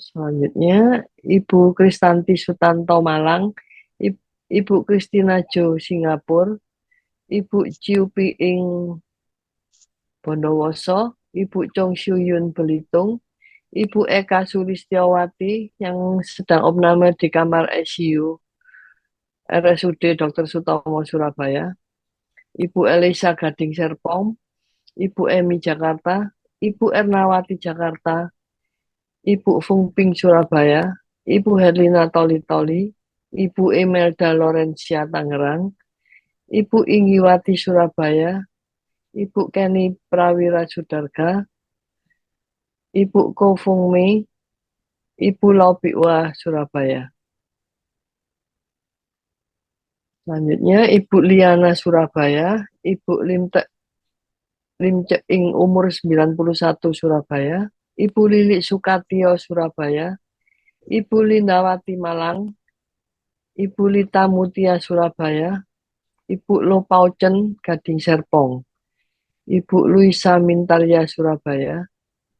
Selanjutnya, Ibu Kristanti Sutanto Malang, Ibu Kristina Jo Singapura, Ibu Chiu Piing Bondowoso, Ibu Chong Shu Yun Belitung, Ibu Eka Sulistyawati yang sedang opname di kamar ICU RSUD Dr. Sutomo Surabaya, Ibu Elisa Gading Serpong, Ibu Emi Jakarta, Ibu Ernawati Jakarta, Ibu Fungping Surabaya, Ibu Herlina Toli-Toli, Ibu Imelda Lorencia Tangerang, Ibu Inggiwati Surabaya, Ibu Kenny Prawira Sudarga, Ibu Ko Fung Mei, Ibu Lau Biwa Surabaya. Selanjutnya Ibu Liana Surabaya, Ibu Lim Ceing umur 91 Surabaya, Ibu Lili Sukatio Surabaya, Ibu Lindawati Malang, Ibu Lita Mutia Surabaya, Ibu Lopaucen Gading Serpong, Ibu Luisa Mintarya Surabaya,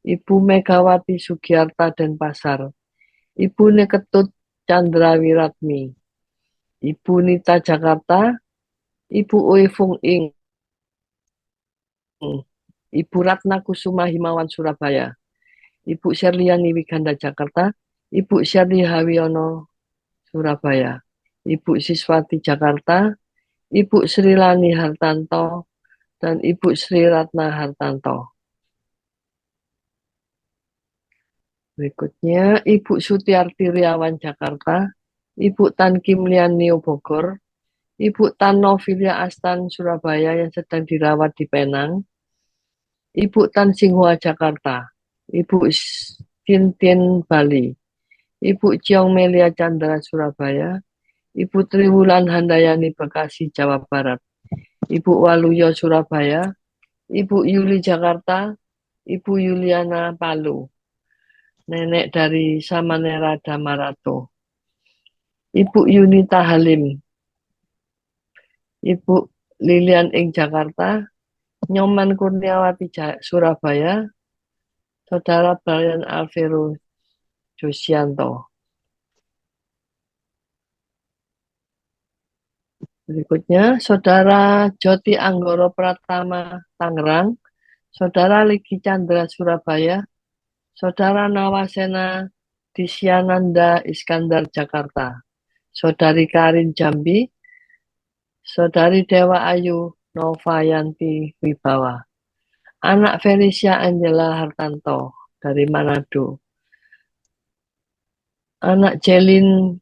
Ibu Megawati Sugiarta Denpasar, Ibu Neketut Chandra Wiratmi, Ibu Nita Jakarta, Ibu Ui Fung Ing, Ibu Ratna Kusuma Himawan Surabaya, Ibu Sherliani Wiganda Jakarta, Ibu Sherly Hawiono Surabaya, Ibu Siswati Jakarta, Ibu Srilani Hartanto, dan Ibu Sri Ratna Hartanto. Berikutnya Ibu Sutiarti Riawan Jakarta, Ibu Tan Kim Lian Nio Bogor, Ibu Tan Novilia Astan Surabaya yang sedang dirawat di Penang, Ibu Tan Singhua Jakarta, Ibu Tintin Bali, Ibu Ciong Melia Chandra Surabaya, Ibu Triwulan Handayani Bekasi Jawa Barat, Ibu Waluyo Surabaya, Ibu Yuli Jakarta, Ibu Yuliana Palu, nenek dari Samanera Damarato, Ibu Yunita Halim, Ibu Lilian Ing Jakarta, Nyoman Kurniawati Surabaya, Saudara Brian Alvero Josianto. Berikutnya, Saudara Joti Anggoro Pratama Tangerang, Saudara Ligi Chandra Surabaya, Saudara Nawasena Disyananda Iskandar Jakarta, Saudari Karin Jambi, Saudari Dewa Ayu Novayanti Wibawa, anak Felicia Angela Hartanto dari Manado, anak Jelin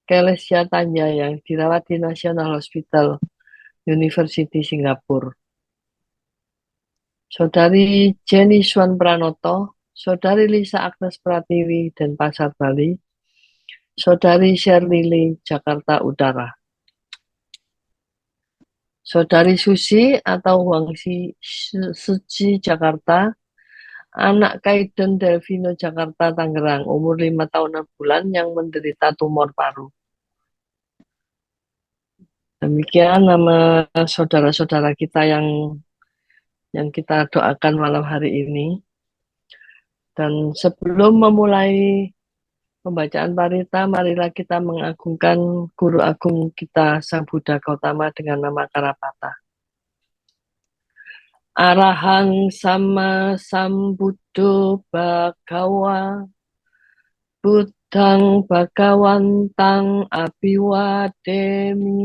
Kelesia Tanya yang dirawat di National Hospital University Singapura, Saudari Jenny Swan Pranoto, Saudari Lisa Agnes Pratiwi Denpasar Bali, Saudari Sherlili Jakarta Utara, Saudari Susi atau Wangsi Suci Jakarta, anak Kaiden Delvino Jakarta Tangerang, umur 5 tahun 6 bulan yang menderita tumor paru. Demikian nama saudara-saudara kita yang kita doakan malam hari ini. Dan sebelum memulai pembacaan parita, marilah kita mengagungkan Guru Agung kita Sang Buddha Gautama dengan nama Karapata. Arahang Sama Sambuddho Bhagawa Buddhang Bhagawantang Abhiwademi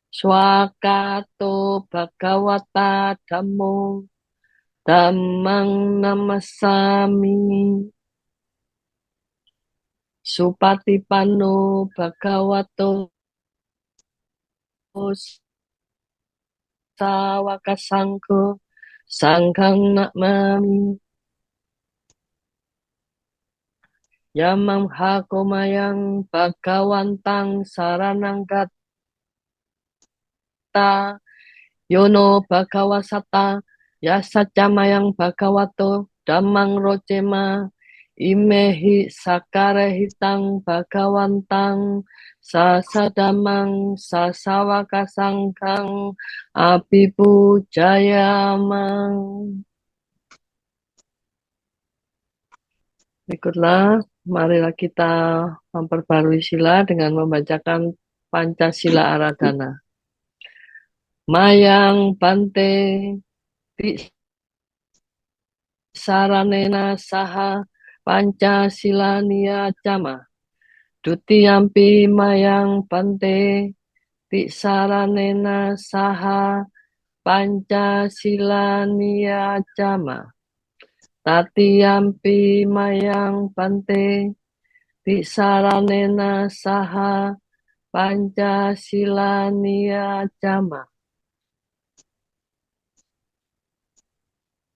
Swakato Bhagawata Dhammo Dhammang Namasami Supatipanno Bhagavato Sawaka Sangho Sanghang Namami Yamam Hakomayang Bhagawantang Saranang Gata Yono Bhagawasata Yasacamayang Bhagavato Dhammang Rocema Imehi Sakarehitang Bhagawantang Sasadamang Sasawaka Sangkang Abhibu Jayamang. Ikutlah, marilah kita memperbarui sila dengan membacakan Pancasila Aradhana. Mayang Bante Ti Saranena Saha Pancasila Niyacama Dutiyampi Mayang Bante Ti Saranena Saha Pancasila Niyacama Tatiyampi Mayang Bante Ti Saranena Saha Pancasila Niyacama.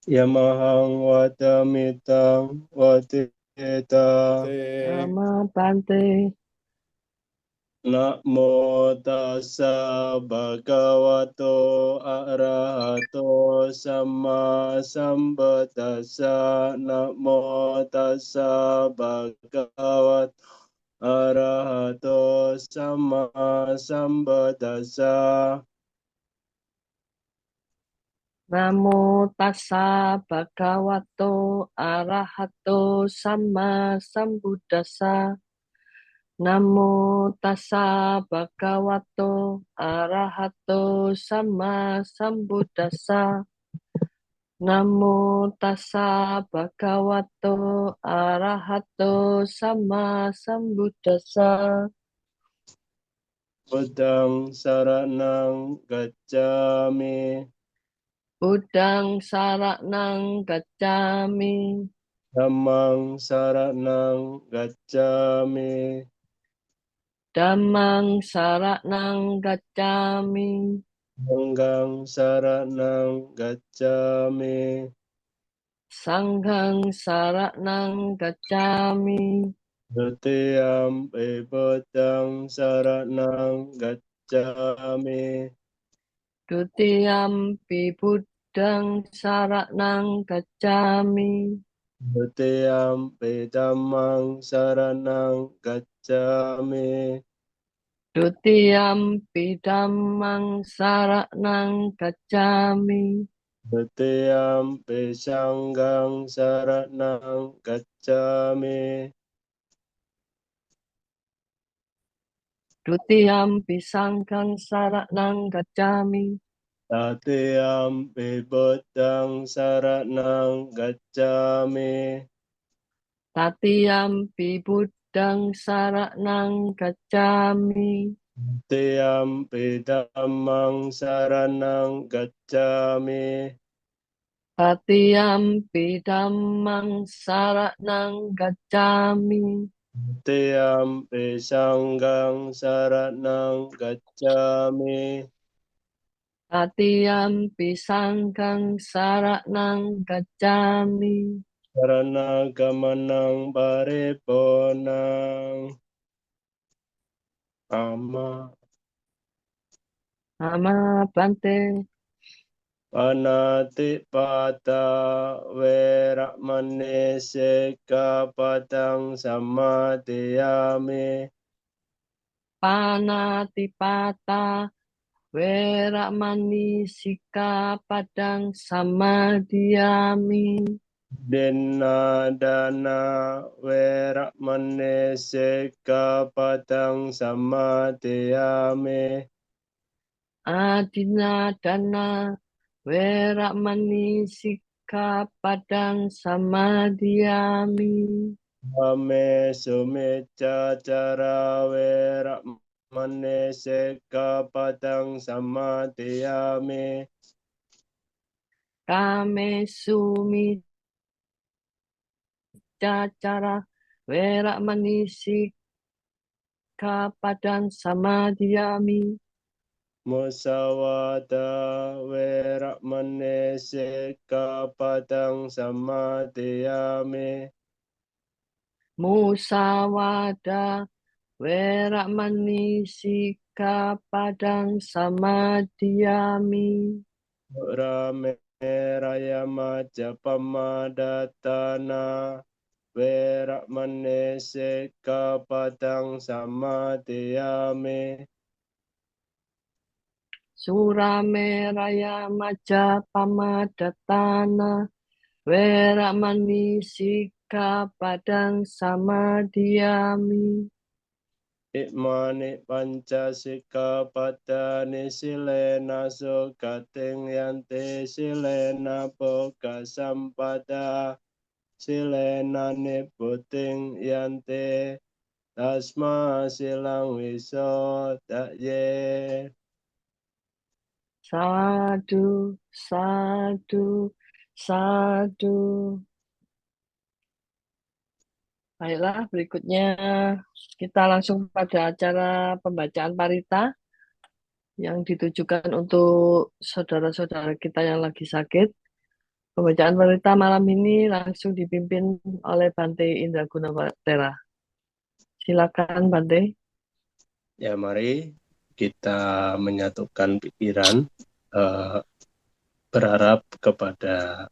Yamahang Watamitang Watita. Nama Bante. Namo tassa bhagavato arahato sama sambuddhassa. Namo tassa bhagavato arahato sama sambuddhassa. Namo tassa bhagavato arahato sama sambuddhassa. Namo tassa bhagavato arahato sama sambuddhassa. Namo tassa bhagavato arahato sama sambuddhassa. Buddhang saranang gacchami. Buddhang saranang gacchami. Dhammang saranang gacchami. Dhammang saranang gacchami. Sanghang saranang gacchami. Sanghang saranang gacchami. Dutiyampi buddhang saranang gacchami. Dutiyampi buddhang saranang gacchami. Dutiyampi dhammang saranang gacchami. Dutiyampi dhammang saranang gacchami. Dutiyampi sanghang saranang gacchami. Dutiyampi sanghang saranang gacchami. Tatiyampi buddhang saranang gacchami. Tatiyampi buddhang saranang gacchami. Tatiyampi dhammang saranang gacchami. Tatiyampi dhammang saranang gacchami. Tatiyampi sanghang saranang gacchami. Tatiyampi sanghang saranang gacchami. Saranagamanaং paripurnaং. Ama Nama Bante. Panatipata Veramani Sikkhapadang Samadhiyami. Panatipata Weramani Sikkhapadang Samadhiyami. Dinadana Veramani Sikkhapadang Samadhiyami. Adinadana Weramani Sikkhapadang Samadhiyami. Ame Sumeccacara Veramani Sikkhapadang Samadhiyami. Kamesu Micacara Weramani Sikkhapadang Samadhiyami. Musawada Veramani Sikkhapadang Samadhiyami. Musawada Weramani Sikkhapadang Samadhiyami. Rameraya Majapamadatana Veramani Sikkhapadang Samadhiyami. Surameraya Majapamadatana Weramani Sikkhapadang Samadiyami. Imane Pancasikapadane silena sukating yante silena boga sampada silena niputing yante tasma silang wisodaye. Sadu, sadu, sadu. Baiklah, berikutnya kita langsung pada acara pembacaan parita yang ditujukan untuk saudara-saudara kita yang lagi sakit. Pembacaan parita malam ini langsung dipimpin oleh Bante Indra Gunawartera. Silakan Bante. Ya, mari kita menyatukan pikiran, berharap kepada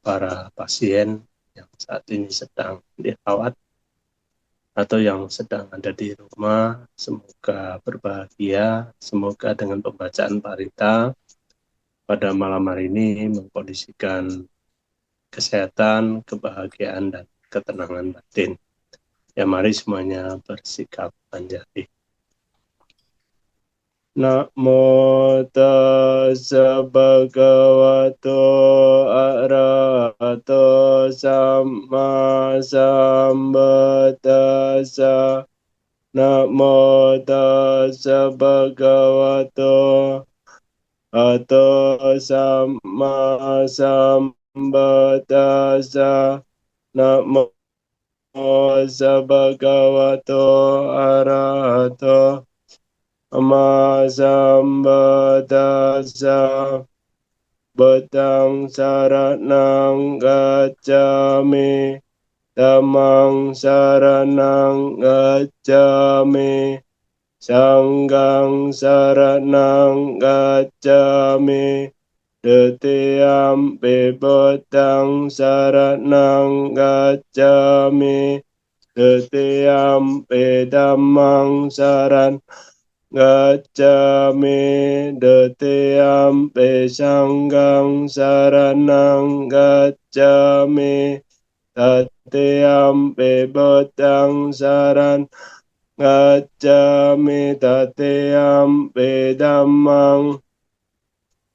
para pasien yang saat ini sedang dirawat atau yang sedang ada di rumah. Semoga berbahagia, semoga dengan pembacaan parita pada malam hari ini mengkondisikan kesehatan, kebahagiaan, dan ketenangan batin. Ya, mari semuanya bersikap manjati. Namo tassa bhagavato arahato samma sambuddhassa. Namo tassa bhagavato arahato samma sambuddhassa. Namo tassa bhagavato arahato Amma sambuddhassa. Buddhang saranang gacchami, dhammang saranang gacchami, sanghang saranang gacchami, Dutiyampi buddhang saranang gacchami, Dutiyampi dhammang saranang gacchami, Dutiyampi sanghang saranang gacchami, Tatiyampi buddhang saranang gacchami, Tatiyampi dhammang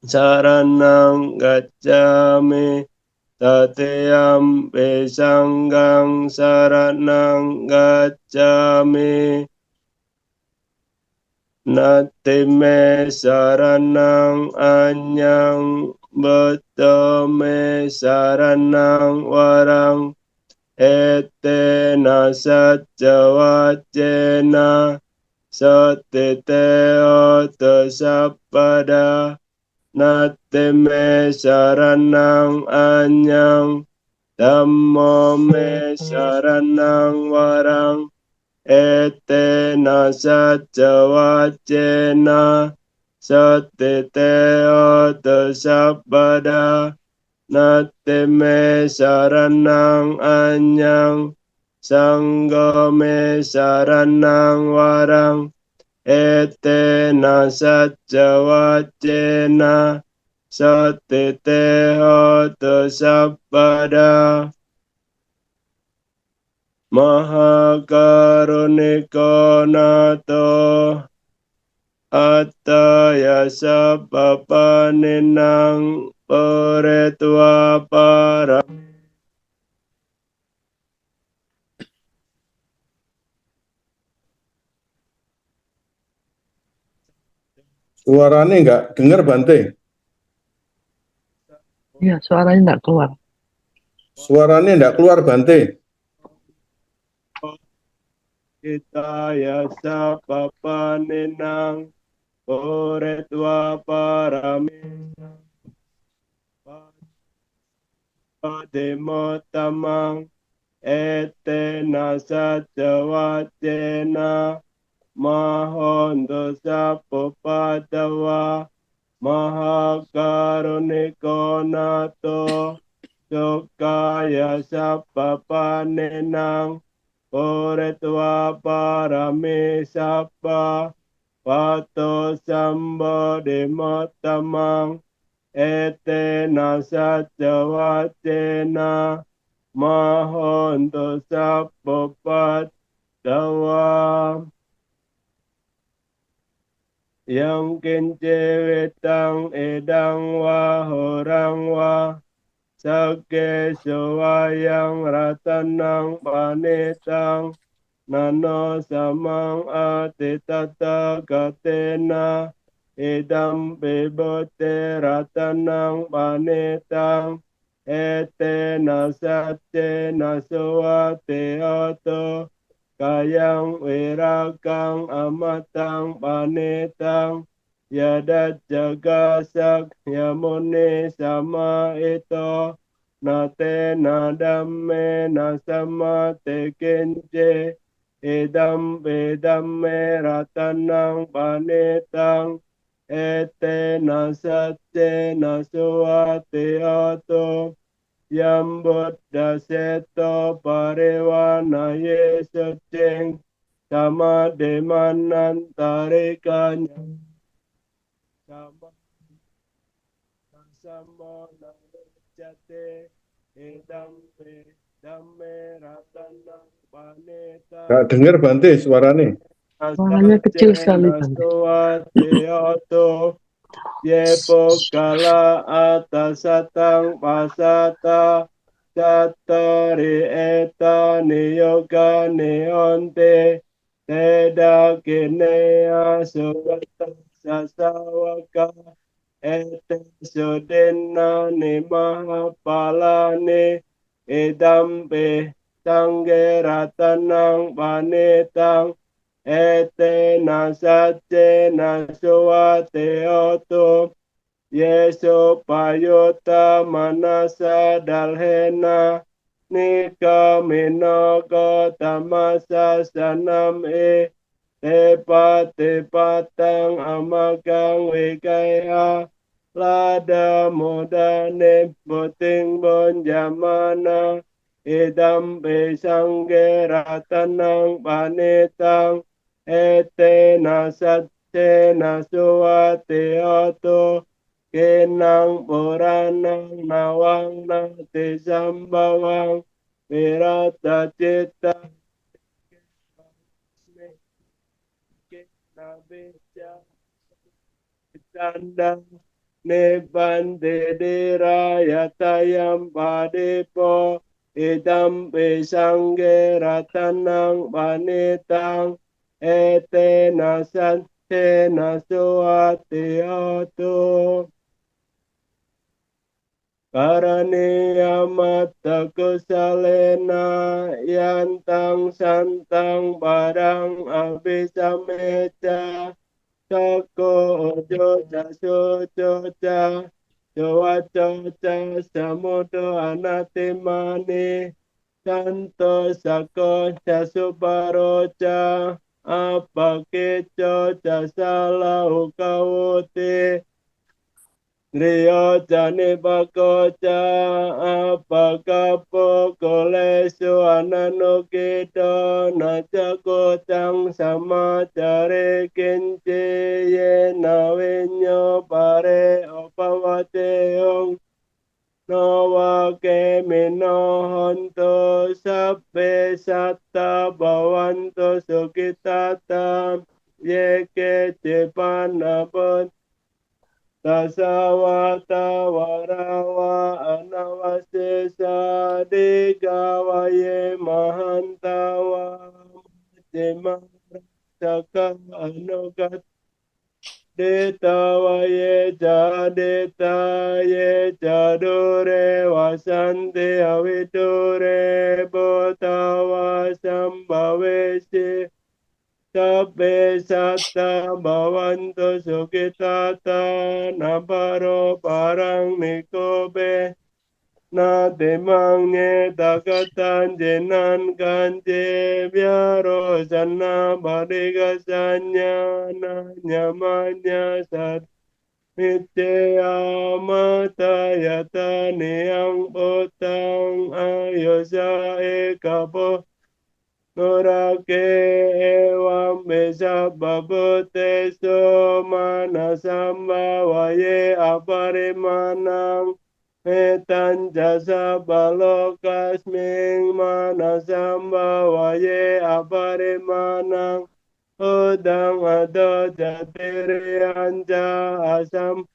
saranang gacchami, Tatiyampi sanghang saranang gacchami. Natime saranang anyang, buddha me saranang warang, etena sajja wacena, satiteo sabpada. Natime saranang anyang, dhammo me saranang warang, etena sajja wacena, satiteo sabada. Natime saranang anyang, sangha me saranang warang, etena sajja wacena, satiteo sabada. Maha Karunika Nato Attaya Sabbapaninang Paretwa Para. Suaranya nggak dengar, Bante. Iya, suaranya enggak keluar. Suaranya nggak keluar, Bante. Attaya Sabbapaninang Paretwa Paramita Pademotamang etena sajja wacena, Mahondo Sapopadawa Maha Karunika Nato Sukaya Sabbapanenang Paretwa Parami Sabba Pato Sambodimotamang etena sajawacena mahonto sappapadawa yang kince wetang edang wa horang wa sake sewayang ratanang panetang nano samang atitata katena idam bebote ratanang panetang etena satye naswate oto kayang wirakang amatang panetang yadat jagasak yamune sama ito nate nadamme nasama tekence idam bedamme ratanang panetang ete nasate nasuate oto Yambut daseto parewana yesuceng sama demanan tarikanya sama sama narjate edampe damme ratana paneta Nggak dengar Bante suarane. Suaranya kecil sekali, Bante. nasawate oto Yepo kala atasatang pasata Satari eta niyoga neonte Teda kinea sugata sasawaka Ete sudena ni mahapalane Idampe tanggeratanang panetang ete nasace nasuate oto yeso payota manasa dalhena nika minogo tamasa sanam tepatang amagang wikaya lada modane boting bonjamana idam besangge ratanang panetang ete nasate nasuate oto kenang puranang nawang nate sambawang wirata cita nabeja tanda nebande dirayatayam padepo idam besangge ratanang panetang ete nasate nasuate oto Karaniya mata kusalena yantang santang barang abisameca Soko ojo jaso joja Jowa joja samodo anatimani Santo sako jaso baroja Apa keco jasala ukawuti Rio jane bakoca apakapo kolesu anano kedo najako tang sama care kence ye nawenyo pare opawateong Nawa kemino honto sabbe satta bawanto sukitata yeke cepanapot Tasawata warawa anawasesa digawaye mahantawa Jemarasaka anugat detawaye jadetaye jadure wasanti aviture botawa sambhavesi Sabbe satta bhavantu sukhitata nabaro parang nikobe na demang nye takatan jenan kanje biaro sana badigasanya na nyamanya sat Mitya mata yata niyang potang ayosa ekapo Nurake evam besababute manasamba vaye aparimanam etan jasa balokasming manasamba vaye aparimanam udang ado jatiri anja asam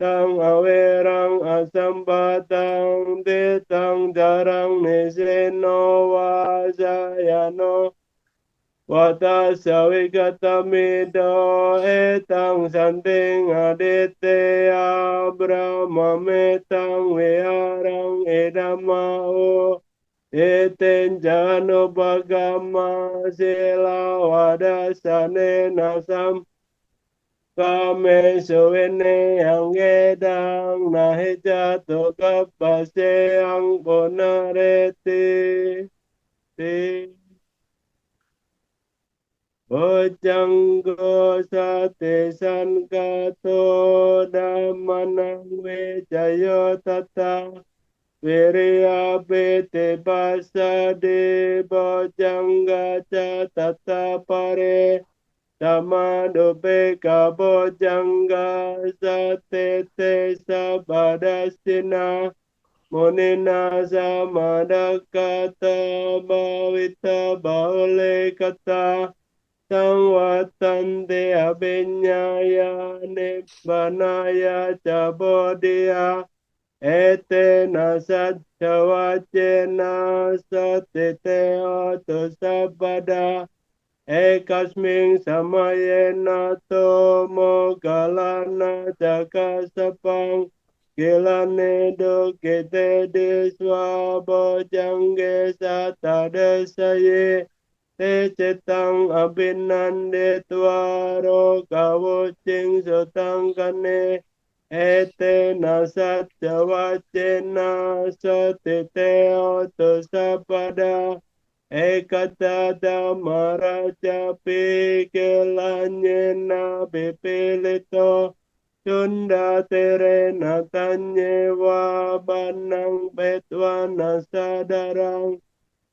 tang awerang asam batang detang jarang niseno wasayano wata sawigatamido etang santing adite abramametang wiarang edamao eten jano bagama sila wadasane nasam kame suwene ang edang nahijatu kapase ang bonareti ti Bojanggo sate sankato damanang wejayo tata Viriya bete basa de bojangga ca tata pare Tamado peka bojangga sate te sabadastina Munina samadakata bhavita baule kata Sangwatante abinyaya nibbanaya cabodya etena satchavacena satite otu sabada ekasming samayena tomo galana jakasapang kilane dukite diswabo jangge satadasaye te cetang abinande tuaro kawucing sutang kane ete nasat jawacena satite otu sapada ekata damaraja pikelanyena bipilito Sunda tere natanye wabanang betwa nasadarang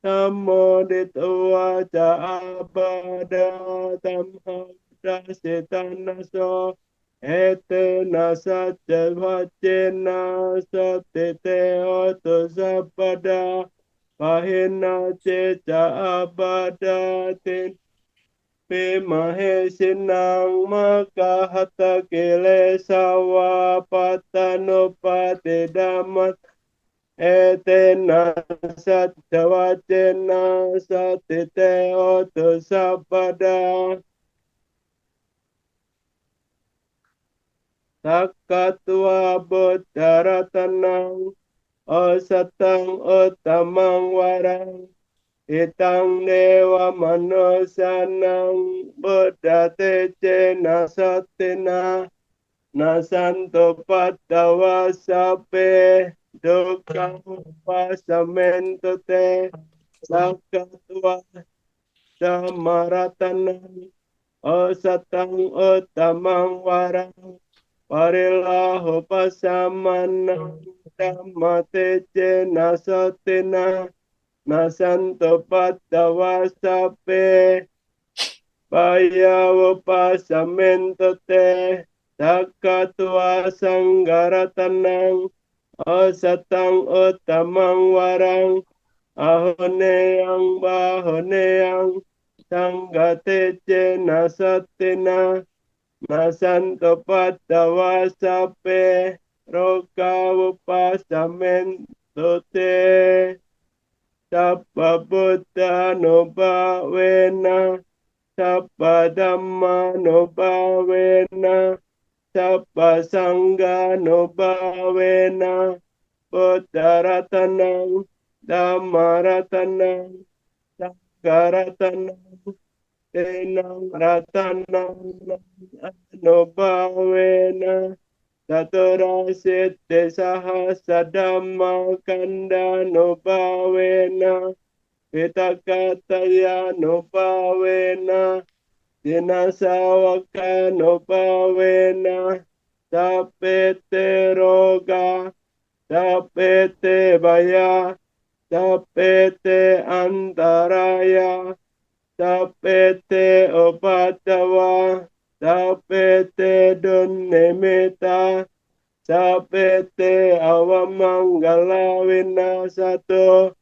Namo ditwa ca abada tamhada setanaso ete nasatya vacena satite otu sapada pahina ceca abada tin pimahe sinang maka hata kilesawa patanupati damat etena satjawacena satite otu sapada sakatwa buddharatanang osatang utamang warang itang dewa manusanang buddha tecena satina nasanto padawa sape dukkha pasamento te sakatwa samaratanang osatang utamang warang parilahu pasamanang dhammate nasatina nasanto padawa sape payawa pasamento te sakatwa sanggaratanang osatang utamang warang ahoneang bahoneang sanggate nasatina nasanto padawa sape rokawa pasamento te Sabba Buddha Nubhavena Sabba Dhamma Nubhavena Sabba Sangha Nubhavena Buddha Ratanang Dhamma Ratanang Sangha Ratanang Tenang Ratanang Nubhavena Satura siddhi sahasadhamma kanda nubhavena vitakataya nubhavena dinasawaka nubhavena tapete roga tapete baya tapete antaraya winasato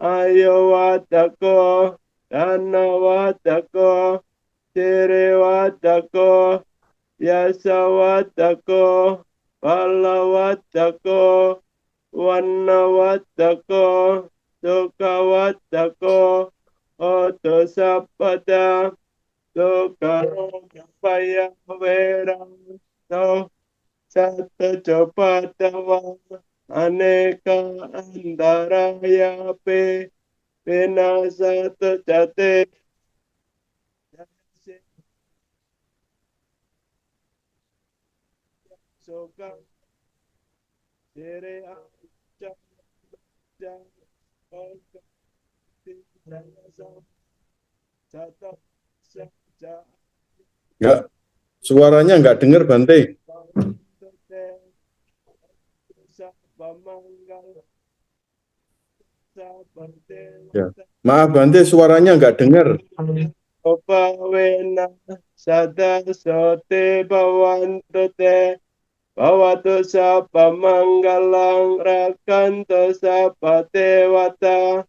ayo watako dana watako sire watako yasa watako pala watako wana watako suka watako oto sapada sukaro kapaya wera no satu copatawa aneka andaraya pe vinasatu jate soka sire aja jata saja Enggak, suaranya enggak dengar Bante. Ya. Maaf Bante, suaranya enggak dengar. Opawena sada sote bawanto te bawatu sapa manggalang rakanto sapa dewata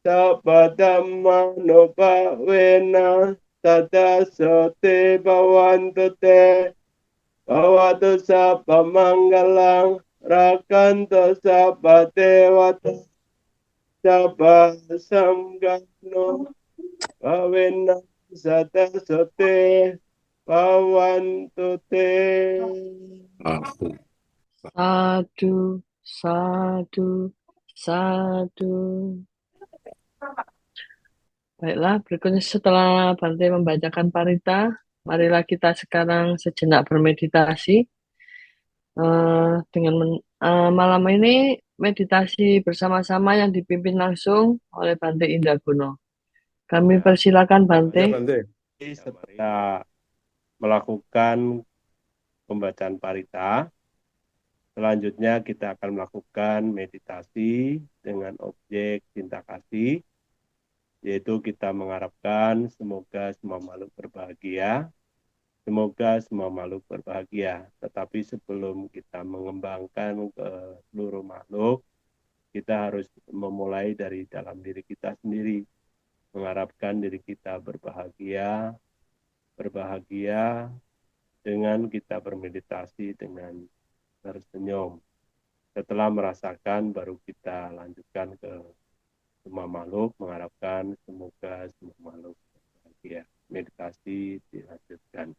sapa dhamma nopawena sada sote bawanto te bawatu sapa manggalang rakanto sapa dewata sapa samgano pawena sata sote pawantu te. Sadu, sadu, sadu. Baiklah, berikutnya setelah Bante membacakan parita, marilah kita sekarang sejenak bermeditasi. Malam ini meditasi bersama-sama yang dipimpin langsung oleh Bante Indragono. Kami persilakan Ya Bante. Bante. Setelah melakukan pembacaan parita, selanjutnya kita akan melakukan meditasi dengan objek cinta kasih, yaitu kita mengharapkan semoga semua makhluk berbahagia, semoga semua makhluk berbahagia. Tetapi sebelum kita mengembangkan ke seluruh makhluk, kita harus memulai dari dalam diri kita sendiri, mengharapkan diri kita berbahagia dengan kita bermeditasi dengan tersenyum. Setelah merasakan, baru kita lanjutkan ke semua makhluk, mengharapkan semoga semua makhluk berbahagia. Meditasi dilanjutkan.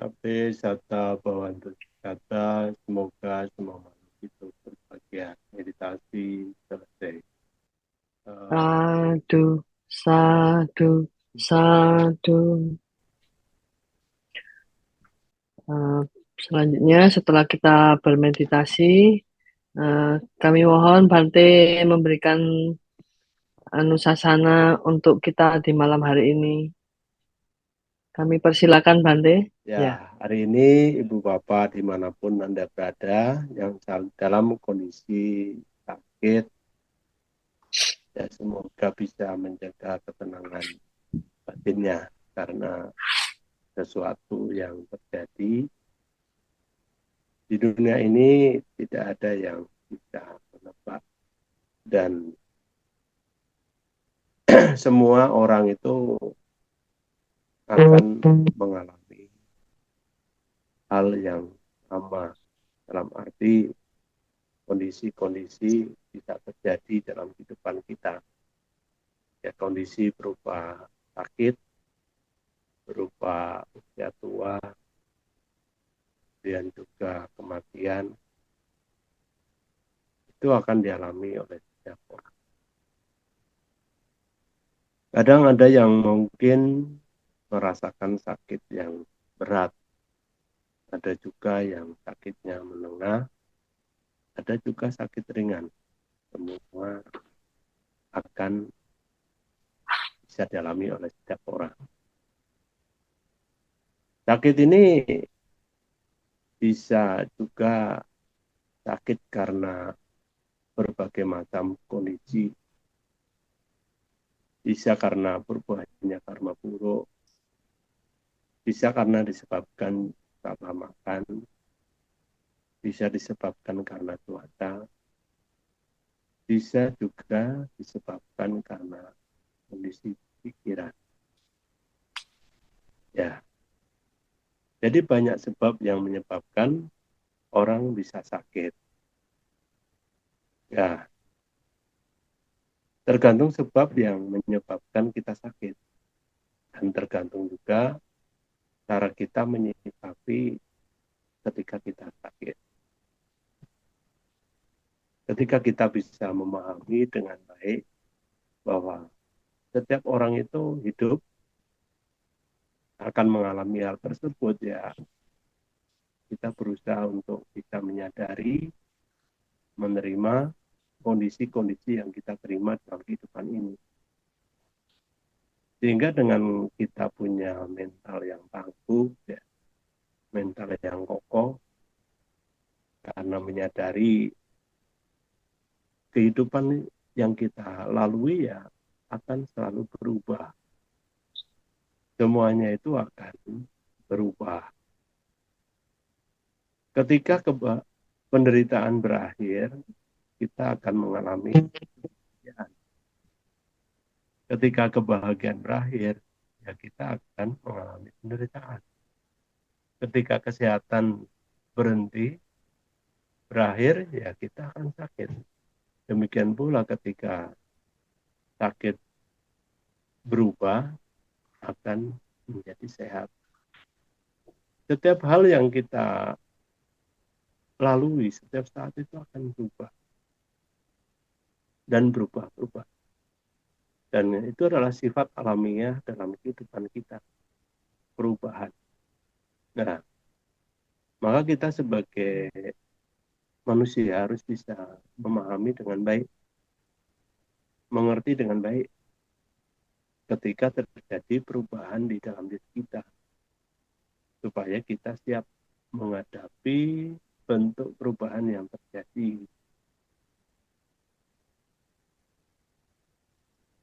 Abe Sata Bhawantu Kata, semoga semua makhluk itu berbahagia. Meditasi selesai. Sadu, sadu, sadu. Eh, Selanjutnya setelah kita bermeditasi, kami mohon Bante memberikan anusasana untuk kita di malam hari ini. Kami persilakan Bante. Ya. Hari ini Ibu Bapak dimanapun Anda berada, yang dalam kondisi sakit, ya semoga bisa menjaga ketenangan batinnya, karena sesuatu yang terjadi di dunia ini tidak ada yang bisa menebak, dan semua orang itu akan mengalami hal yang sama, dalam arti kondisi-kondisi bisa terjadi dalam kehidupan kita. Ya, kondisi berupa sakit, berupa usia tua, dan juga kematian, itu akan dialami oleh setiap orang. Kadang ada yang mungkin merasakan sakit yang berat, ada juga yang sakitnya menengah, ada juga sakit ringan. Semua akan bisa dialami oleh setiap orang. Sakit ini bisa juga sakit karena berbagai macam kondisi, bisa karena berbuahnya karma buruk, bisa karena disebabkan salah makan, bisa disebabkan karena cuaca, bisa juga disebabkan karena kondisi pikiran. Ya, jadi banyak sebab yang menyebabkan orang bisa sakit. Ya, tergantung sebab yang menyebabkan kita sakit, dan tergantung juga cara kita menyikapi ketika kita sakit. Ketika kita bisa memahami dengan baik bahwa setiap orang itu hidup akan mengalami hal tersebut, ya kita berusaha untuk bisa menyadari, menerima kondisi-kondisi yang kita terima dalam kehidupan ini. Sehingga dengan kita punya mental yang tangguh, ya, mental yang kokoh, karena menyadari kehidupan yang kita lalui ya akan selalu berubah. Semuanya itu akan berubah. Ketika penderitaan berakhir, kita akan mengalami kebahagiaan. Ketika kebahagiaan berakhir, ya kita akan mengalami penderitaan. Ketika kesehatan berhenti, berakhir, ya kita akan sakit. Demikian pula ketika sakit berubah, akan menjadi sehat. Setiap hal yang kita lalui setiap saat itu akan berubah dan berubah-ubah. Dan itu adalah sifat alamiah dalam kehidupan kita, perubahan. Nah, maka kita sebagai manusia harus bisa memahami dengan baik, mengerti dengan baik ketika terjadi perubahan di dalam diri kita, supaya kita siap menghadapi bentuk perubahan yang terjadi.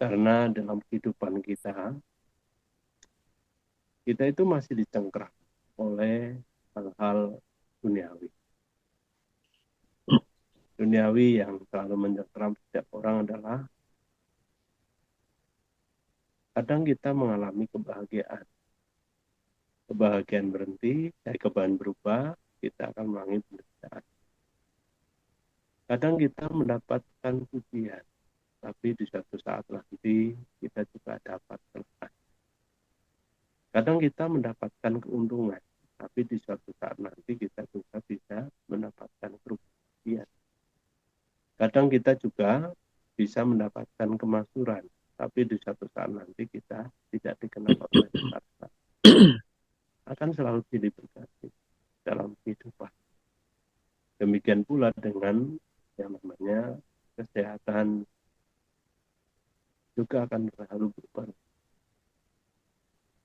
Karena dalam kehidupan kita itu masih dicengkram oleh hal-hal duniawi. Duniawi yang selalu mencengkram setiap orang adalah kadang kita mengalami kebahagiaan. Kebahagiaan berhenti, kebahagiaan berubah, kita akan mengalami penderitaan. Kadang kita mendapatkan pujian, tapi di suatu saat nanti kita juga dapat kelemahan. Kadang kita mendapatkan keuntungan, tapi di suatu saat nanti kita juga bisa mendapatkan kerugian. Kadang kita juga bisa mendapatkan kemakmuran, tapi di suatu saat nanti kita tidak dikenal oleh harta. Akan selalu dilibatkan dalam kehidupan. Demikian pula dengan yang namanya kesehatan juga akan selalu berubah.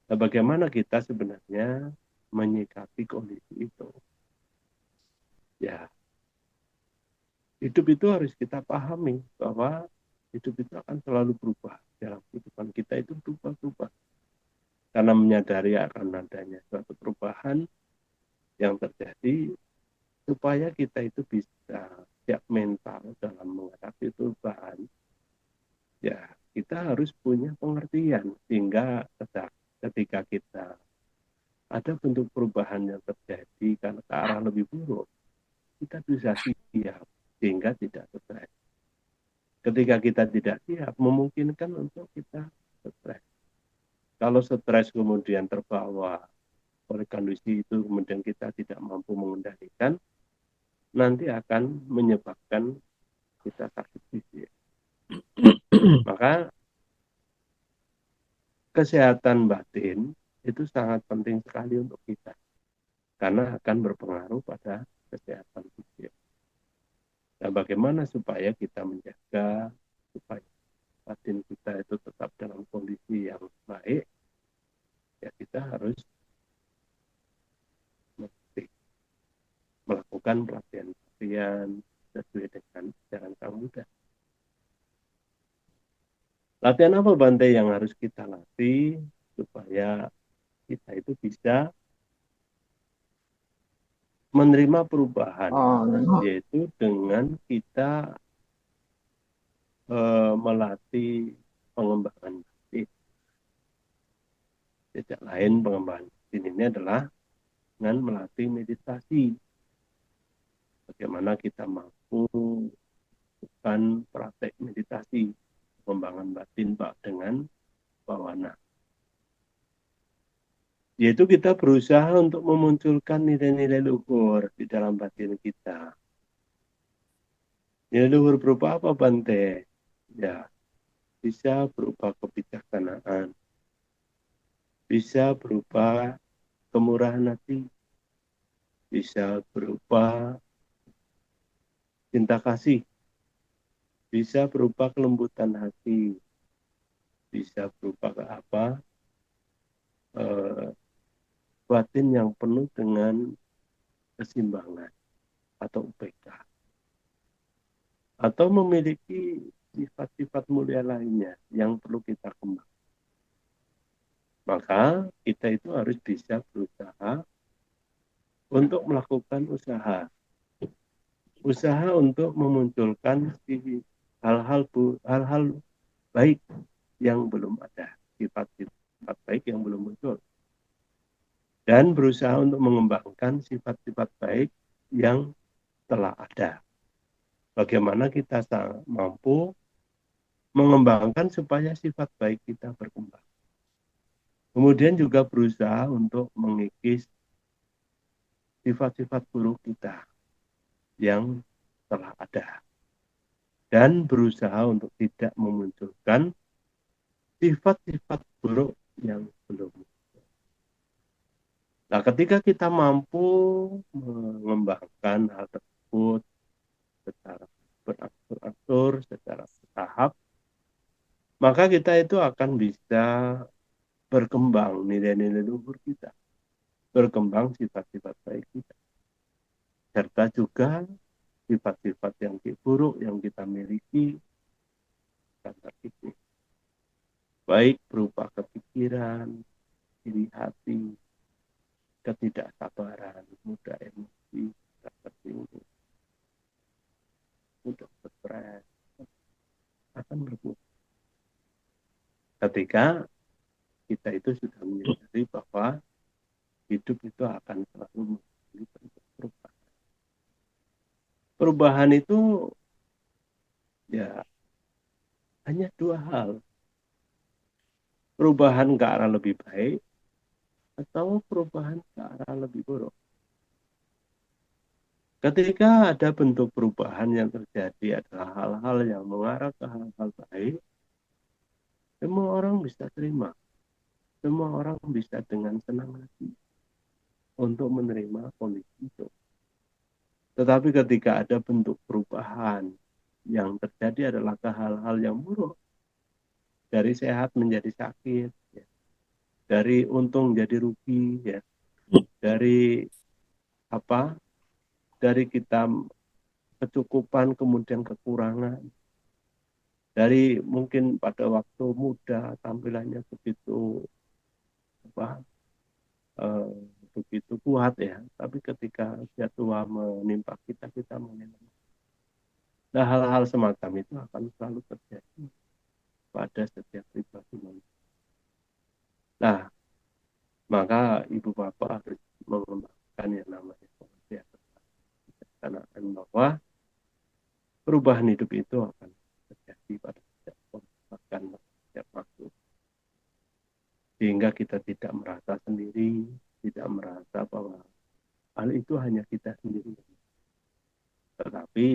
Nah, bagaimana kita sebenarnya menyikapi kondisi itu? Ya, hidup itu harus kita pahami bahwa hidup itu akan selalu berubah. Dalam kehidupan kita itu berubah-ubah. Karena menyadari akan adanya suatu perubahan yang terjadi, supaya kita itu bisa siap mental dalam menghadapi perubahan, ya kita harus punya pengertian sehingga ketika kita ada bentuk perubahan yang terjadi karena ke arah lebih buruk, kita bisa siap sehingga tidak stres. Ketika kita tidak siap, memungkinkan untuk kita stres. Kalau stres kemudian terbawa oleh kondisi itu, kemudian kita tidak mampu mengendalikan, nanti akan menyebabkan kita sakit fisik. Maka kesehatan batin itu sangat penting sekali untuk kita, karena akan berpengaruh pada kesehatan fisik. Nah, bagaimana supaya kita menjaga supaya batin kita itu tetap dalam kondisi yang baik? Ya kita harus melakukan pelatihan-pelatihan sesuai dengan ajaran Sang Buddha. Latihan apa Bante yang harus kita latih supaya kita itu bisa menerima perubahan, yaitu dengan kita melatih pengembangan batin. Tidak lain pengembangan batin ini adalah dengan melatih meditasi. Bagaimana kita mampu melakukan praktek meditasi pengembangan batin dengan bawana. Yaitu kita berusaha untuk memunculkan nilai-nilai luhur di dalam batin kita. Nilai luhur berupa apa Bante? Ya, bisa berupa kebijaksanaan, bisa berupa kemurahan hati, bisa berupa cinta kasih, bisa berupa kelembutan hati, bisa berupa batin yang penuh dengan keseimbangan atau UPK, atau memiliki sifat-sifat mulia lainnya yang perlu kita kembangkan. Maka kita itu harus bisa berusaha untuk melakukan usaha untuk memunculkan hal-hal baik yang belum ada, sifat-sifat baik yang belum muncul, dan berusaha untuk mengembangkan sifat-sifat baik yang telah ada. Bagaimana kita mampu mengembangkan supaya sifat baik kita berkembang. Kemudian juga berusaha untuk mengikis sifat-sifat buruk kita yang telah ada. Dan berusaha untuk tidak memunculkan sifat-sifat buruk yang belum muncul. Nah, ketika kita mampu mengembangkan hal tersebut secara berangsur-angsur, secara bertahap, maka kita itu akan bisa berkembang nilai-nilai luhur kita, berkembang sifat-sifat baik kita, serta juga sifat-sifat yang buruk yang kita miliki akan terkikis, baik berupa kepikiran, iri hati, ketidaksabaran, mudah emosi, mudah tersinggung, mudah stres, akan berkurang ketika kita itu sudah menyadari bahwa hidup itu akan selalu mengalami bentuk perubahan. Perubahan itu ya hanya dua hal. Perubahan ke arah lebih baik atau perubahan ke arah lebih buruk. Ketika ada bentuk perubahan yang terjadi adalah hal-hal yang mengarah ke hal-hal baik, semua orang bisa terima. Semua orang bisa dengan senang hati untuk menerima kondisi itu. Tetapi ketika ada bentuk perubahan yang terjadi adalah ke hal-hal yang buruk, dari sehat menjadi sakit, ya, dari untung jadi rugi, ya, dari apa? Dari kita kecukupan kemudian kekurangan, dari mungkin pada waktu muda tampilannya begitu apa? Eh, begitu kuat ya, tapi ketika usia tua menimpa kita, kita mengenal. Nah, hal-hal semacam itu akan selalu terjadi pada setiap pribadi manusia. Nah, maka ibu bapak harus mengembangkan yang namanya pengertian karena bahwa perubahan hidup itu akan terjadi pada setiap orang, bahkan setiap makhluk. Sehingga kita tidak merasa sendiri, tidak merasa bahwa hal itu hanya kita sendiri. Tetapi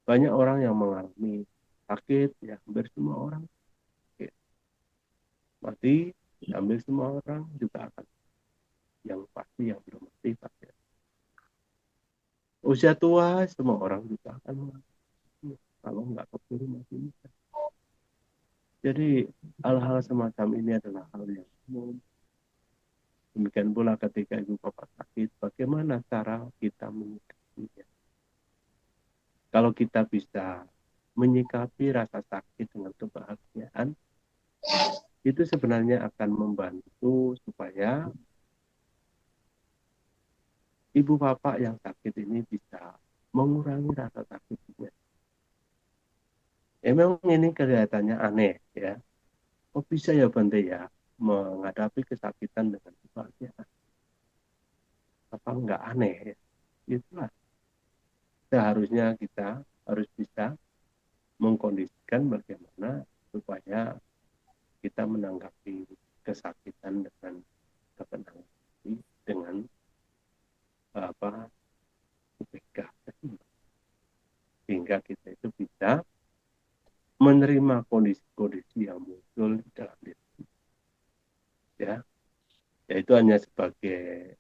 banyak orang yang mengalami sakit, ya hampir semua orang sakit. Mati, hampir semua orang juga akan. Yang pasti yang belum mati pasti. Usia tua, semua orang juga akan mati. Kalau nggak keburu mati. Jadi hal-hal semacam ini adalah hal yang umum. Demikian pula ketika ibu bapak sakit, bagaimana cara kita menyikapinya? Kalau kita bisa menyikapi rasa sakit dengan kebahagiaan, itu sebenarnya akan membantu supaya ibu bapak yang sakit ini bisa mengurangi rasa sakitnya. Memang ini kelihatannya aneh ya. Oh bisa ya Bante ya menghadapi kesakitan dengan kebahagiaan. Apa enggak aneh ya? Itulah seharusnya kita harus bisa mengkondisikan bagaimana supaya kita menanggapi kesakitan dengan ketenangan dengan apa UPK sehingga kita itu bisa menerima kondisi-kondisi yang muncul di dalam diri ya yaitu hanya sebagai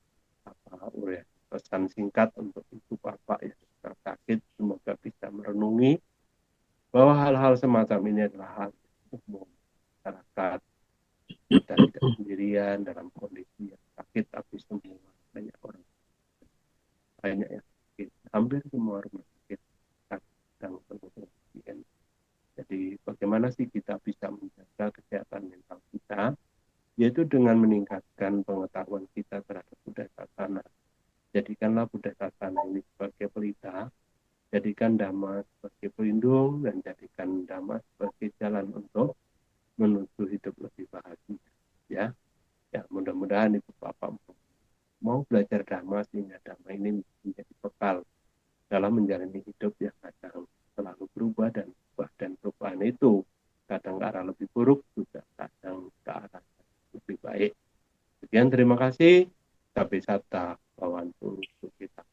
pesan singkat untuk ibu bapak yang sakit, semoga bisa merenungi bahwa hal-hal semacam ini adalah hal umum masyarakat. Kita tidak sendirian dalam kondisi yang sakit, tapi semua banyak orang banyak yang sakit, hampir semua orang sakit sedang kemudian. Jadi bagaimana sih kita bisa menjaga kesehatan mental kita, yaitu dengan meningkatkan pengetahuan kita terhadap budaya sasana. Jadikanlah budaya sasana ini sebagai pelita, jadikan Dhamma sebagai pelindung, dan jadikan Dhamma sebagai jalan untuk menuju hidup lebih bahagia. Ya, ya mudah-mudahan Ibu Bapak mau belajar Dhamma sehingga Dhamma ini menjadi bekal dalam menjalani hidup yang kadang selalu berubah dan perubahan itu kadang ke arah lebih buruk, juga kadang ke arah lebih baik. Sekian, terima kasih. Sampai sata bawantu kita.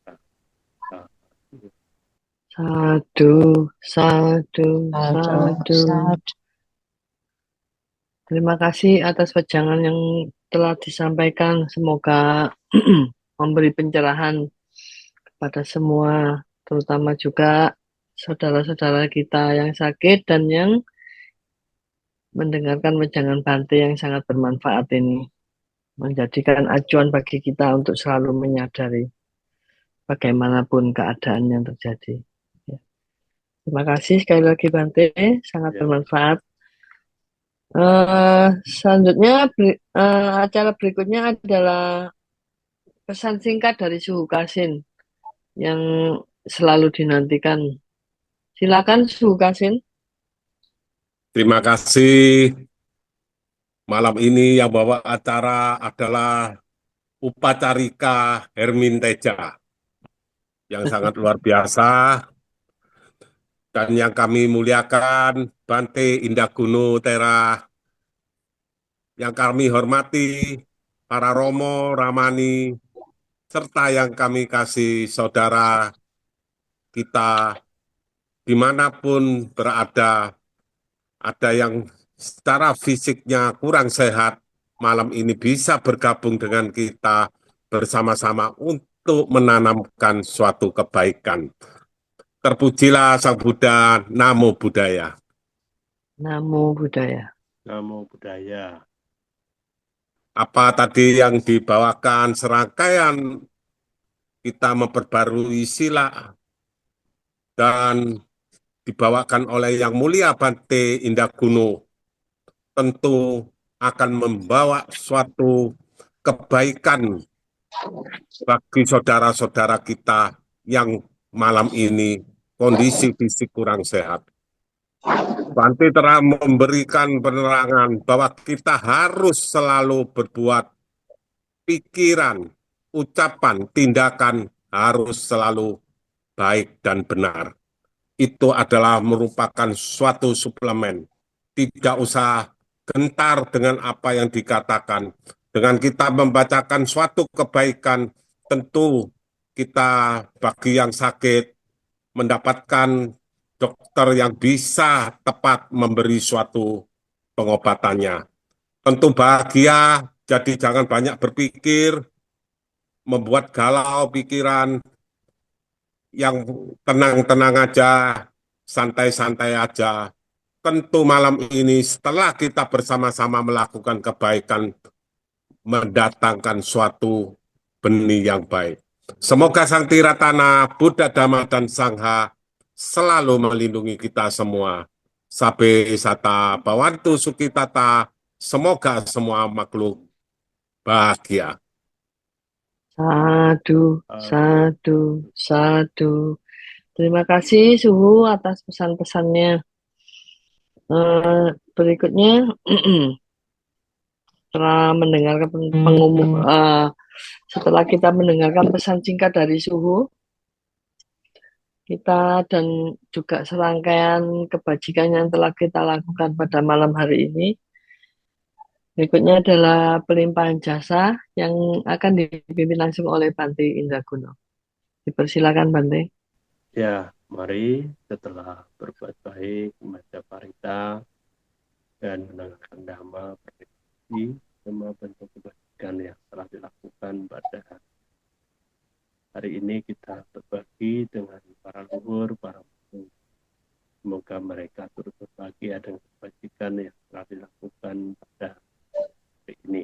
Sadu, sadu, sadu. Terima kasih atas wejangan yang telah disampaikan. Semoga memberi pencerahan kepada semua, terutama juga saudara-saudara kita yang sakit dan yang mendengarkan wejangan Bante yang sangat bermanfaat ini. Menjadikan acuan bagi kita untuk selalu menyadari bagaimanapun keadaan yang terjadi. Ya. Terima kasih sekali lagi Bante, sangat bermanfaat. Selanjutnya acara berikutnya adalah pesan singkat dari Suhu Kasin yang selalu dinantikan. Silakan Suhu Kasin. Terima kasih. Malam ini yang bawa acara adalah Upacarika Hermin Teja yang sangat luar biasa, dan yang kami muliakan Bante Indah Guno Tera, yang kami hormati para Romo, Ramani, serta yang kami kasih saudara kita dimanapun berada, ada yang secara fisiknya kurang sehat, malam ini bisa bergabung dengan kita bersama-sama untuk menanamkan suatu kebaikan. Terpujilah Sang Buddha, Namo Buddhaya. Namo Buddhaya. Namo Buddhaya. Apa tadi yang dibawakan serangkaian kita memperbarui sila dan dibawakan oleh Yang Mulia Bante Indaguno tentu akan membawa suatu kebaikan bagi saudara-saudara kita yang malam ini kondisi fisik kurang sehat. Bante telah memberikan penerangan bahwa kita harus selalu berbuat pikiran, ucapan, tindakan harus selalu baik dan benar. Itu adalah merupakan suatu suplemen. Tidak usah gentar dengan apa yang dikatakan. Dengan kita membacakan suatu kebaikan, tentu kita bagi yang sakit mendapatkan dokter yang bisa tepat memberi suatu pengobatannya. Tentu bahagia, jadi jangan banyak berpikir, membuat galau pikiran, yang tenang-tenang aja, santai-santai aja. Tentu malam ini setelah kita bersama-sama melakukan kebaikan, mendatangkan suatu benih yang baik. Semoga Sang Tiratana, Buddha, Dhamma, dan Sangha selalu melindungi kita semua. Sabe sata bawantu sukitata, semoga semua makhluk bahagia. Sadu, sadu, sadu. Terima kasih Suhu atas pesan-pesannya. Berikutnya setelah mendengarkan setelah kita mendengarkan pesan singkat dari Suhu, kita dan juga serangkaian kebajikan yang telah kita lakukan pada malam hari ini. Berikutnya adalah pelimpahan jasa yang akan dipimpin langsung oleh Bante Indraguno. Dipersilakan Bante. Ya, mari setelah berbuat baik, membaca parita, dan mendengarkan dhamma, berdiskusi semua bentuk kebajikan yang telah dilakukan pada hari ini, kita berbagi dengan para luhur, para murid. Semoga mereka turut berbahagia dengan kebajikan yang telah dilakukan pada hari ini.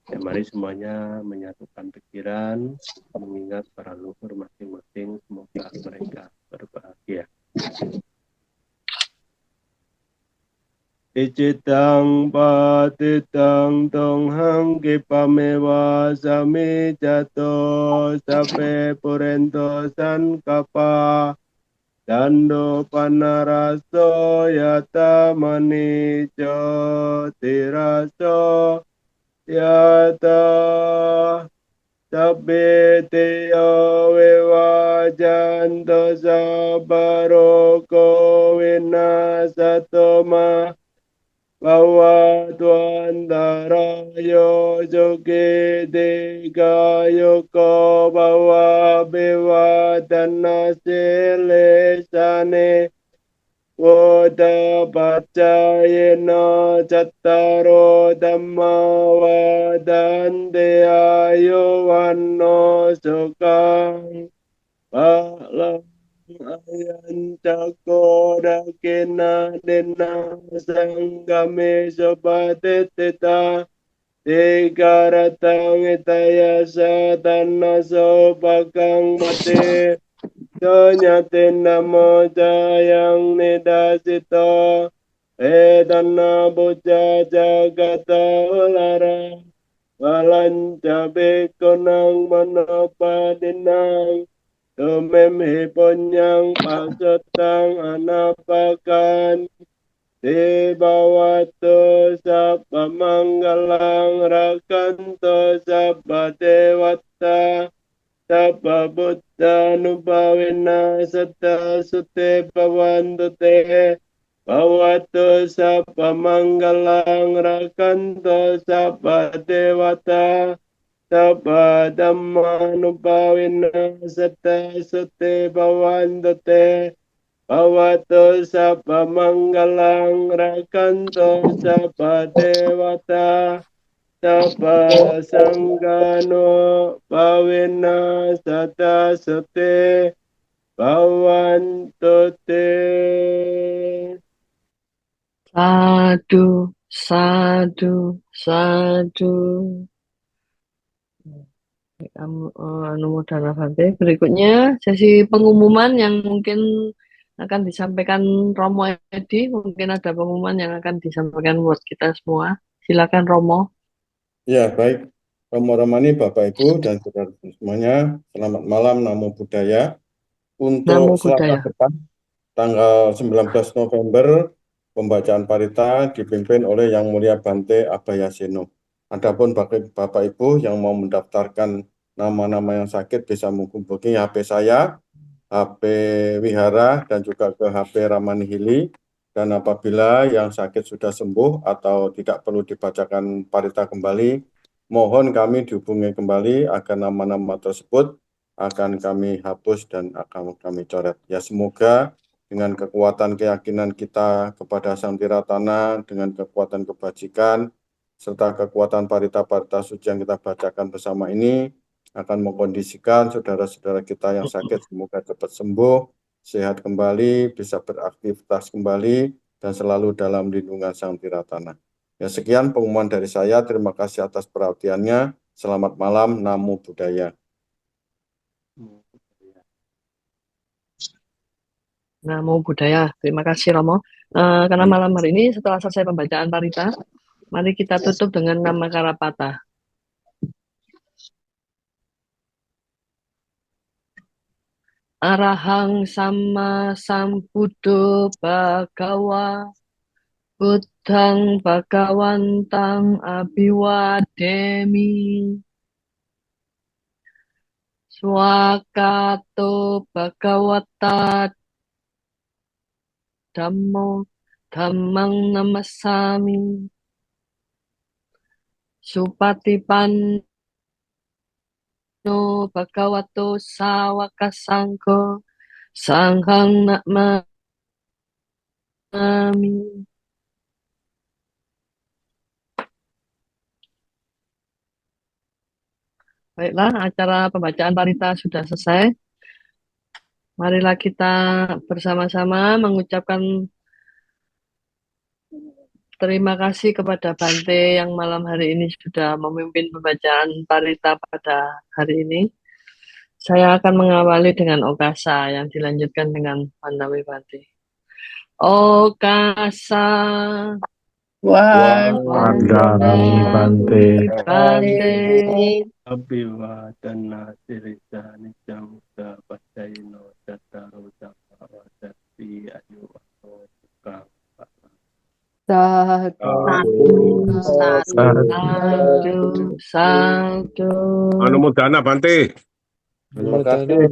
Ya, mari semuanya menyatukan pikiran, mengingat para luhur masing-masing, semoga mereka berbahagia. Icitang patitang tonghang kipamewa sami jato sape purento sankapa dando panaraso yata manico tiraso yata sabbe teyo vivajanto sabaroko vinasatoma bahwa tuantara yo joge dega yoko bahwa bewa dan nasilesane woda pacayena cattaro dhamma wadante ayo wanno sukang palang ayan cakora kena dena sanggame sobateta tiga ratang etaya satana sobakang mate donyatin namo jayang nidasito edana buja jagata ulara walanca bekonang manopadinang tumem hiponyang pasutang anapakan di bawatu sabba manggalang rakanto sabba dewata sabba buddha nubawina satta sute pawantu te Bhavato Sabba Mangalang Rakanto Sabba Devata Sabba Dhammanupavina Satta Sute Bhavandate Bhavato Sabba Mangalang Rakanto Sabba Devata Sabba Sanggano Bhavina Satta Sute Bhavantute. Sadu, sadu, sadu. Anumodana Bante. Berikutnya sesi pengumuman yang mungkin akan disampaikan Romo Edi. Mungkin ada pengumuman yang akan disampaikan buat kita semua. Silakan Romo. Ya, baik. Romo Ramani, Bapak Ibu dan saudara semuanya, selamat malam, Namo Buddhaya. Untuk Namo Selasa Buddhaya. depan, tanggal 19 November, pembacaan parita dipimpin oleh Yang Mulia Bante Abhayaseno. Adapun bagi Bapak Ibu yang mau mendaftarkan nama-nama yang sakit bisa menghubungi HP saya, HP Wihara, dan juga ke HP Ramani Hili. Dan apabila yang sakit sudah sembuh atau tidak perlu dibacakan parita kembali, mohon kami dihubungi kembali agar nama-nama tersebut akan kami hapus dan akan kami coret. Ya, semoga dengan kekuatan keyakinan kita kepada Sang Tiratana, dengan kekuatan kebajikan, serta kekuatan parita-parita suci yang kita bacakan bersama ini, akan mengkondisikan saudara-saudara kita yang sakit semoga cepat sembuh, sehat kembali, bisa beraktivitas kembali, dan selalu dalam lindungan Sang Tiratana. Ya, sekian pengumuman dari saya. Terima kasih atas perhatiannya. Selamat malam, Namo Buddhaya. Namo Buddhaya. Terima kasih Romo. Karena malam hari ini setelah selesai pembacaan parita, mari kita tutup dengan nama Karapata. Arahang Sama Sambuddho Bhagawa Buddhang Bhagawantang Abhiwademi Swakato Bhagawata Dhammo Dhammang Namasami Supatipanno Bhagavato Sawaka Sangho Sanghang Namami. Baiklah, acara pembacaan parita sudah selesai. Marilah kita bersama-sama mengucapkan terima kasih kepada Bante yang malam hari ini sudah memimpin pembacaan parita pada hari ini. Saya akan mengawali dengan Okasa yang dilanjutkan dengan Pandami Bante. Okasa Pandami Bante. Bante. Abhiwadana Sirisa Nicamuda Pacaino Dataro Dhamma Dati Ayu Ano Tukang Satu. Anumodana Bante. Terima kasih.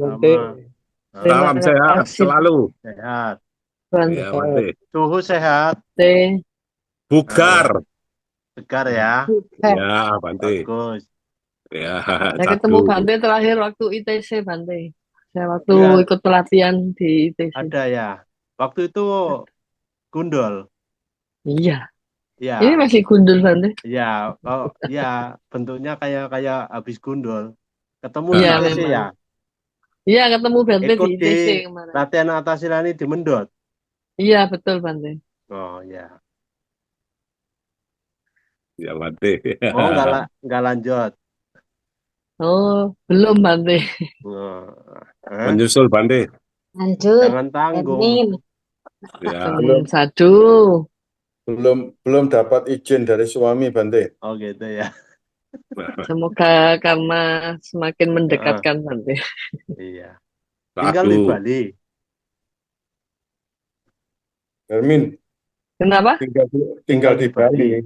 Salam sehat selalu. Sehat. Ya, Bante. Suhu sehat. Bante. Bugar. Segar ya. Ya, Bante. Bagus. Ya, Saya ketemu satu. Bante terakhir waktu ITC Bante. Saya waktu Ya. ikut pelatihan di ITC. Ada ya. Waktu itu gundul. Iya. Ya. Ini masih gundul Bante. Ya. Oh, ya. Bentuknya kayak habis gundul. Ketemu Iya, di ITC memang. ya. Iya, ketemu Bante Ikut di di ITC kemarin. latihan Atasilani di Mendot. Iya, betul Bante. Oh ya. Ya, Bante. Oh nggak lanjut. Oh, belum Bante. Oh. Menyusul Bante. Lanjut. Jangan tanggung. Ya. Satu. Belum dapat izin dari suami, Bante. Oh gitu ya. Semoga karena semakin mendekatkan Bante. Iya. Tinggal di Satu. Bali. Hermin, Kenapa? tinggal di Bali.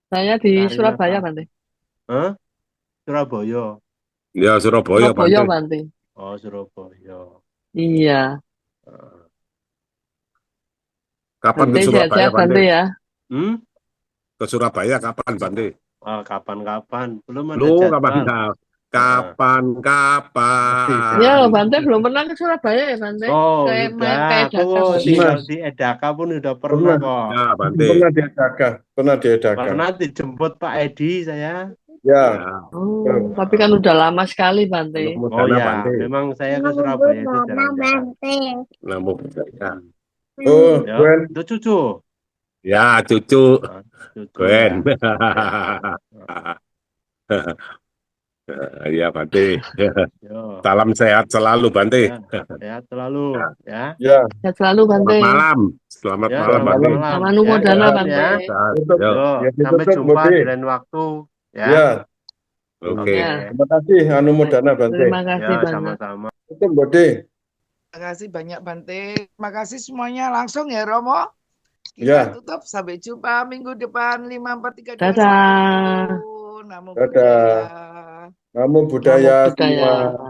Saya di Cari Surabaya apa? Bante. Hah? Surabaya. Ya, Surabaya Surabaya Bante. Bante. Oh Surabaya. Iya. Kapan ke Bante Surabaya, sehat-sehat Bante? Bante ya. Hmm? Ke Surabaya kapan, Bante? Oh, kapan-kapan. Belum ada Lu jadwal. kapan? Ya Bante belum pernah ke Surabaya ya Bante. Oh, Kayak main udah. kayak Aku Dhaka Bante. tinggal Mas, di Edaka pun udah pernah pernah, kok. Ya, Bante. pernah diadakan, pernah diadakan. Pernah dijemput Pak Edi saya. Ya, Ya, Oh, tapi kan udah lama sekali Bante. Namo Oh Buddhaya, ya, Bante. memang saya ke Surabaya itu jarang-jarang. Namo Buddhaya. oh, Ya, Gwen, itu cucu. Ya, cucu Nah, cucu Gwen. ya. Ya, Bante. Yo, Salam sehat selalu, Bante. ya, sehat selalu ya. ya, Sehat selalu Bante. Selamat malam. Selamat Ya, malam, selamat Bante. malam. Sama Numo Ya, Dana sehat Bante. ya. tutup, Yo, Yo, ya sampai ditutup, jumpa Budi. di lain waktu ya. Ya, oke. Oke. terima kasih, Anu Modana Bante. Terima Ya, kasih banyak. sama-sama. Tutup, Budi. Terima kasih banyak Bante. Terima kasih semuanya langsung ya Romo. Ya. Kita tutup sampai jumpa minggu depan 5 4 3 2 Dadah. 1. Namo Dadah. Buddhaya. Namo Namo Buddhaya Buddhaya. semua.